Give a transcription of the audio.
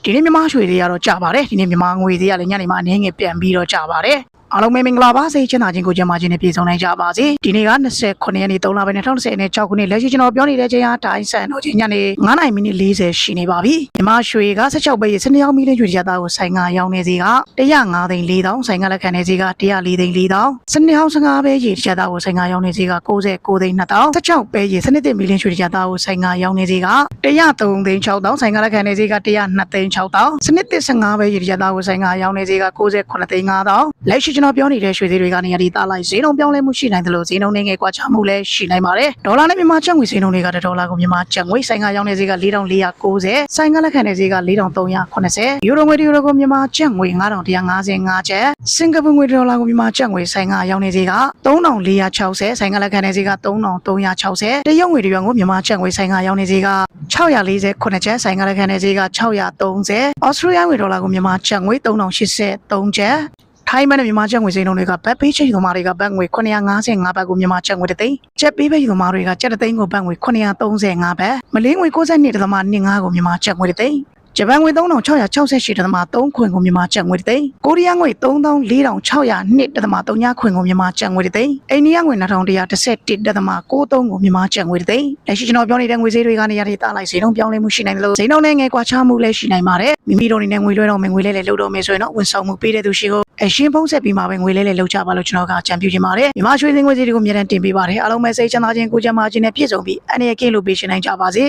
ဒီနေ့မြန်မာရွှေတွေကတော့ကြာပါတယ်ဒီနေ့မြန်မာငွေတွေကလည်းညနေမှာအနေငယ်ပြန်ပြီးတော့ကြာပါတယ်အားလုံးပဲမင်္ဂလာပါစိတ်ချမ်းသာခြင်းကိုကြံပါခြင်းနဲ့ပြည့်စုံနိုင်ကြပါစေဒီနေ့က29ရက်နေ့3လပိုင်း2026ခုနှစ်လက်ရှိကျွန်တော်ပြောနေတဲ့ချိန်အားတိုင်းစံတော့ချိန်ညနေ9:40ရှိနေပါပြီမြန်မာရွှေက16ပဲစနေအောင်မီလင်းရွှေရသားကိုဆိုင်ငါရောင်းနေစီက105သိန်း4000ဆိုင်ငါလက်ခံနေစီက104သိန်း4000စနေအောင်15ပဲရေရသားကိုဆိုင်ငါရောင်းနေစီက69သိန်း2000 16ပဲရေစနေတစ်မီလင်းရွှေရသားကိုဆိုင်ငါရောင်းနေစီက103သိန်း6000ဆိုင်ငါလက်ခံနေစီက102သိန်း6000စနေတစ်15ပဲရေရသားကိုဆိုင်ငါရောင်းနေစီက69သိန်း5000လက်ရှိကျွန်တော်ပြောနေတဲ့ရွှေတွေကနေရာဒီသားလိုက်ဈေးနှုန်းပြောင်းလဲမှုရှိနိုင်တယ်လို့ဈေးနှုန်းငယ်ကွာခြားမှုလည်းရှိနိုင်ပါတယ်ဒေါ်လာနဲ့မြန်မာကျပ်ငွေဈေးနှုန်းတွေကဒေါ်လာကိုမြန်မာကျပ်ငွေဆိုင်ကရောင်းနေဈေးက4490ဆိုင်ကလက်ခံနေဈေးက4380ယူရိုငွေကိုမြန်မာကျပ်ငွေ9155ကျပ်စင်ကာပူငွေဒေါ်လာကိုမြန်မာကျပ်ငွေဆိုင်ကရောင်းနေဈေးက3460ဆိုင်ကလက်ခံနေဈေးက3360တရုတ်ငွေကိုမြန်မာကျပ်ငွေဆိုင်ကရောင်းနေဈေးက649ကျပ်ဆိုင်ကလက်ခံနေဈေးက630ဩစတြေးလျငွေဒေါ်လာကိုမြန်မာကျပ်ငွေ3083ကျပ်ထိုင်းမနဲ့မြန်မာကျပ်ငွေဈေးနှုန်းတွေကဘတ်ပေးချိတ်သမားတွေကဘတ်ငွေ955ဘတ်ကိုမြန်မာကျပ်ငွေ3သိန်းကျပ်ပေးပေးသမားတွေကကျပ်3သိန်းကိုဘတ်ငွေ935ဘတ်မလေးငွေ92.25ကိုမြန်မာကျပ်ငွေ3သိန်းဂျပန်ငွေ3668.3ခွင်ကိုမြန်မာကျပ်ငွေ3သိန်းကိုရီးယားငွေ34,602.3ခွင်ကိုမြန်မာကျပ်ငွေ3သိန်းအိန္ဒိယငွေ2111.93ကိုမြန်မာကျပ်ငွေ3သိန်းလက်ရှိကျွန်တော်ပြောနေတဲ့ငွေဈေးတွေကနေရတဲ့တာလိုက်ဈေးနှုန်းပြောင်းလဲမှုရှိနိုင်တယ်လို့ဈေးနှုန်းနဲ့ငယ်ကွာခြားမှုလည်းရှိနိုင်ပါတယ်မိမိတို့အနေနဲ့ငွေလွှဲတော့မယ်ငွေလဲလှုပ်တော့မယ်ဆိုရင်တော့ဝန်ဆောင်မှုပေးတဲ့သူရှိကိုအရှင်ဖုံးဆက်ပြီးမှပဲငွေလဲလှုပ်ကြပါလို့ကျွန်တော်ကအကြံပြုချင်ပါတယ်မြန်မာရွှေစင်ငွေဈေးတွေကိုအများနဲ့တင်ပေးပါတယ်အားလုံးပဲစိတ်ချမ်းသာခြင်းကိုယ်ကျန်းမာခြင်းနဲ့ပြည့်စုံပြီးအနေနဲ့ကင်းလို့ပေးရှင်နိုင်ကြပါစေ